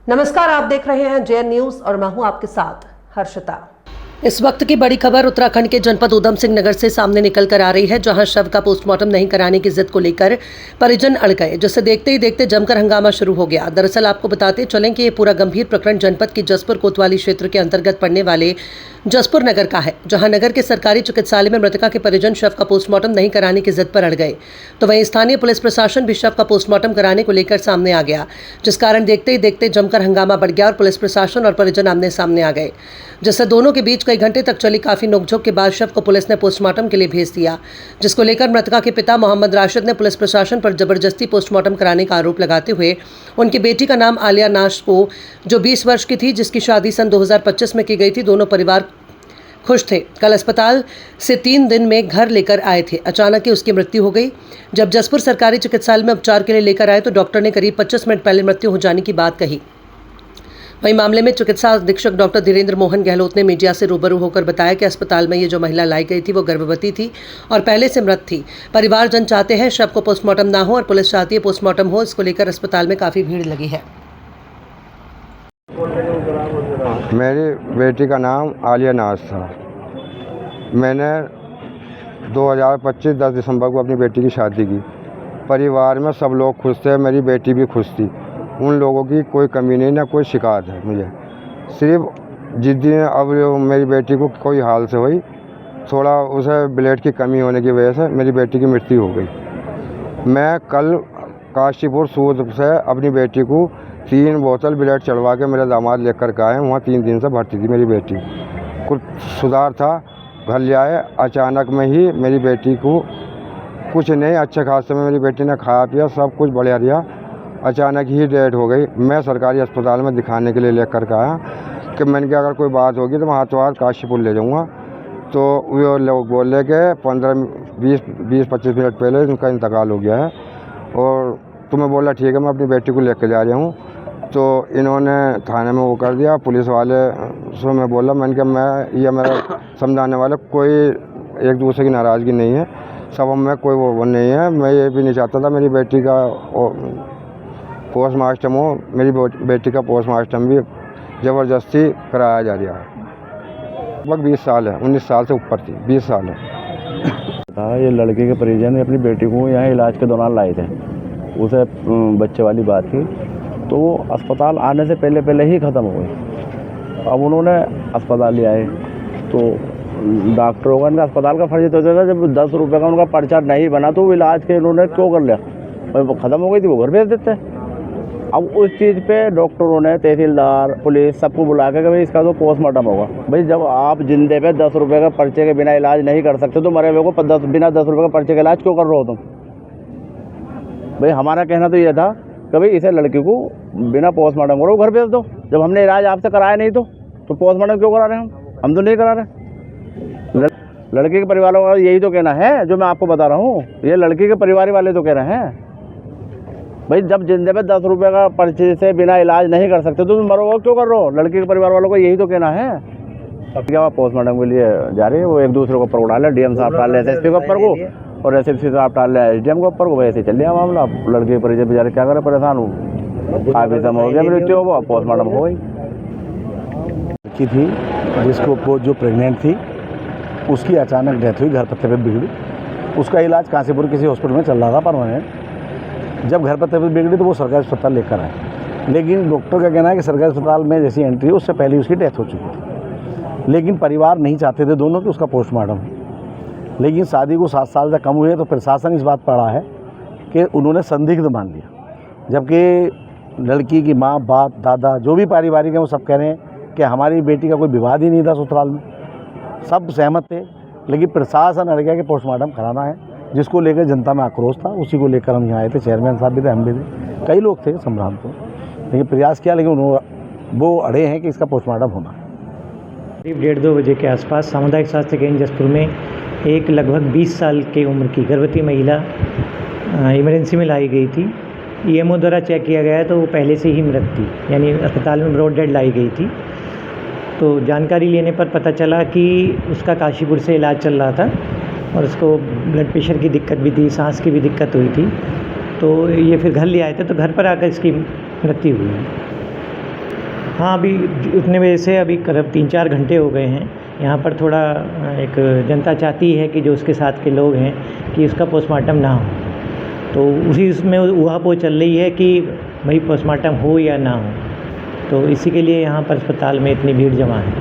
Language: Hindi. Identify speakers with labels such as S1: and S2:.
S1: नमस्कार, आप देख रहे हैं जेएन न्यूज और मैं हूं आपके साथ हर्षिता।
S2: इस वक्त की बड़ी खबर उत्तराखंड के जनपद उधम सिंह नगर से सामने निकल कर आ रही है, जहां शव का पोस्टमार्टम नहीं कराने की जिद को लेकर परिजन अड़ गए, जिससे देखते ही देखते जमकर हंगामा शुरू हो गया। दरअसल आपको बताते चलें कि ये पूरा गंभीर प्रकरण जनपद की जसपुर कोतवाली क्षेत्र के अंतर्गत पड़ने वाले जसपुर नगर का है, जहां नगर के सरकारी चिकित्सालय में मृतका के परिजन शव का पोस्टमार्टम नहीं कराने की जिद पर अड़ गए, तो वहीं स्थानीय पुलिस प्रशासन भी शव का पोस्टमार्टम कराने को लेकर सामने आ गया, जिस कारण देखते ही देखते जमकर हंगामा बढ़ गया और पुलिस प्रशासन और परिजन आमने सामने आ गए, जिससे दोनों के बीच कई घंटे तक चली काफी नोकझोंक के बाद शव को पुलिस ने पोस्टमार्टम के लिए भेज दिया, जिसको लेकर मृतका के पिता मोहम्मद राशिद ने पुलिस प्रशासन पर जबरदस्ती पोस्टमार्टम कराने का आरोप लगाते हुए उनकी बेटी का नाम आलिया नाज को, जो 20 वर्ष की थी, जिसकी शादी सन 2025 में की गई थी, दोनों परिवार खुश थे। कल अस्पताल से 3 दिन में घर लेकर आए थे। अचानक ही उसकी मृत्यु हो गई। जब जसपुर सरकारी चिकित्सालय में उपचार के लिए लेकर आए तो डॉक्टर ने करीब 25 मिनट पहले मृत्यु हो जाने की बात कही। वहीं मामले में चिकित्सा अधीक्षक डॉक्टर धीरेन्द्र मोहन गहलोत ने मीडिया से रूबरू होकर बताया कि अस्पताल में ये जो महिला लाई गई थी वो गर्भवती थी और पहले से मृत थी। परिवारजन चाहते हैं शव को पोस्टमार्टम ना हो और पुलिस चाहती है पोस्टमार्टम हो। इसको लेकर अस्पताल में काफ़ी भीड़ लगी है।
S3: मेरी बेटी का नाम आलिया नाज था। मैंने 2025 10 दिसंबर को अपनी बेटी की शादी की। परिवार में सब लोग खुश थे, मेरी बेटी भी खुश थी। उन लोगों की कोई कमी नहीं, ना कोई शिकायत है मुझे। सिर्फ जिस दिन अब मेरी बेटी को कोई हाल से हुई, थोड़ा उसे ब्लड की कमी होने की वजह से मेरी बेटी की मृत्यु हो गई। मैं कल काशीपुर सूद से अपनी बेटी को 3 बोतल ब्लड चढ़वा के मेरे दामाद लेकर के आए। वहाँ 3 दिन से भर्ती थी मेरी बेटी। कुछ सुधार था, घर ले आए। अचानक में ही मेरी बेटी को कुछ नहीं, अच्छे खासे में मेरी बेटी ने खाया पिया, सब कुछ बढ़िया रहा। अचानक ही डेथ हो गई। मैं सरकारी अस्पताल में दिखाने के लिए लेकर के आया कि मैंने कहा अगर कोई बात होगी तो मैं हाथों हाथ काशीपुर ले जाऊँगा। तो वो लोग बोले कि 15-20-25 मिनट पहले उनका इंतकाल हो गया है। और तो मैं बोला ठीक है, मैं अपनी बेटी को लेकर जा रहा हूँ। तो इन्होंने थाने में वो कर दिया। पुलिस वाले से मैं बोला, मैंने कहा मैं ये मेरा समझाने वाले कोई एक दूसरे की नाराज़गी नहीं है, सब में कोई वो नहीं है। मैं ये भी नहीं चाहता था मेरी बेटी का पोस्टमार्टम हो। मेरी बेटी का पोस्टमार्टम भी ज़बरदस्ती कराया जा रहा है। लगभग 20 साल है, 19 साल से ऊपर थी, 20 साल है।
S4: ये लड़के के परिजन अपनी बेटी को यहाँ इलाज के दौरान लाए थे। उसे बच्चे वाली बात थी, तो वो अस्पताल आने से पहले ही ख़त्म हो गई। अब उन्होंने अस्पताल ले आए तो डॉक्टरों का, इनका अस्पताल का फर्ज होता था, जब 10 रुपये का उनका पर्चा नहीं बना तो वो इलाज के इन्होंने क्यों कर लिया? वो ख़त्म हो गई थी, वो घर भेज देते। अब उस चीज़ पे डॉक्टरों ने, तहसीलदार, पुलिस सबको बुला के भाई इसका तो पोस्टमार्टम होगा। भाई जब आप जिंदे पे 10 रुपये का पर्चे के बिना इलाज नहीं कर सकते तो मरे हुए को बिना 10 रुपये का पर्चे का इलाज क्यों कर रहे हो तुम? भाई हमारा कहना तो ये था कि भाई इसे लड़की को बिना पोस्टमार्टम करो घर भेज दो। जब हमने इलाज आपसे कराया नहीं तो पोस्टमार्टम क्यों करा रहे हैं? हम तो नहीं करा रहे। लड़के के परिवार वाला यही तो कहना है जो मैं आपको बता रहा हूँ। ये लड़के के परिवार वाले तो कह रहे हैं भाई जब जिंदे पे 10 रुपये का पर्चे से बिना इलाज नहीं कर सकते तो तुम मरो क्यों कर रहे हो? लड़के के परिवार वालों को यही तो कहना है। अब क्या पोस्टमार्टम के लिए जा रहे हैं, वो एक दूसरे को ऊपर उड़ा ले। डीएम साहब डाल रहे SSP के ऊपर को और SSP साहब डाल रहे SDM के ऊपर को। वैसे चल रहा मामला। लड़के के परिजन बेचारे क्या करें, परेशान हो। काफ़ी समय हो गया मृत्यु हो, पोस्टमार्टम हो गई।
S5: लड़की थी जिसको वो जो प्रेग्नेंट थी, उसकी अचानक डेथ हुई, घर पर तबीयत बिगड़ी। उसका इलाज काशीपुर किसी हॉस्पिटल में चल रहा था परमानेंट। जब घर पर तबीयत बिगड़ी तो वो सरकारी अस्पताल लेकर आए, लेकिन डॉक्टर का कहना है कि सरकारी अस्पताल में जैसी एंट्री है उससे पहले उसकी डेथ हो चुकी थी। लेकिन परिवार नहीं चाहते थे दोनों कि उसका पोस्टमार्टम हो। लेकिन शादी को 7 साल से कम हुए तो प्रशासन इस बात पर अड़ा है कि उन्होंने संदिग्ध मान लिया, जबकि लड़की की माँ, बाप, दादा जो भी पारिवारिक हैं वो सब कह रहे हैं कि हमारी बेटी का कोई विवाद ही नहीं था ससुराल में, सब सहमत थे। लेकिन प्रशासन अड़ गया कि पोस्टमार्टम कराना है, जिसको लेकर जनता में आक्रोश था। उसी को लेकर हम यहाँ आए थे। चेयरमैन साहब भी थे, हम भी थे, कई लोग थे संभ्रांत तो। लेकिन प्रयास किया, लेकिन वो अड़े हैं कि इसका पोस्टमार्टम होना है।
S6: करीब 1:30 बजे के आसपास सामुदायिक स्वास्थ्य केंद्र जसपुर में एक लगभग 20 साल की उम्र की गर्भवती महिला इमरजेंसी में लाई गई थी। EMO द्वारा चेक किया गया तो वो पहले से ही मृत थी, यानी अस्पताल में ब्रॉड डेड लाई गई थी। तो जानकारी लेने पर पता चला कि उसका काशीपुर से इलाज चल रहा था और उसको ब्लड प्रेशर की दिक्कत भी थी, सांस की भी दिक्कत हुई थी। तो ये फिर घर ले आए थे, तो घर पर आकर इसकी मृत्यु हुई। हाँ, अभी उतने बजे से अभी करीब 3-4 घंटे हो गए हैं। यहाँ पर थोड़ा एक जनता चाहती है कि जो उसके साथ के लोग हैं कि उसका पोस्टमार्टम ना हो, तो उसी उसमें उहापोह चल रही है कि भाई पोस्टमार्टम हो या ना हो, तो इसी के लिए यहाँ पर अस्पताल में इतनी भीड़ जमा है।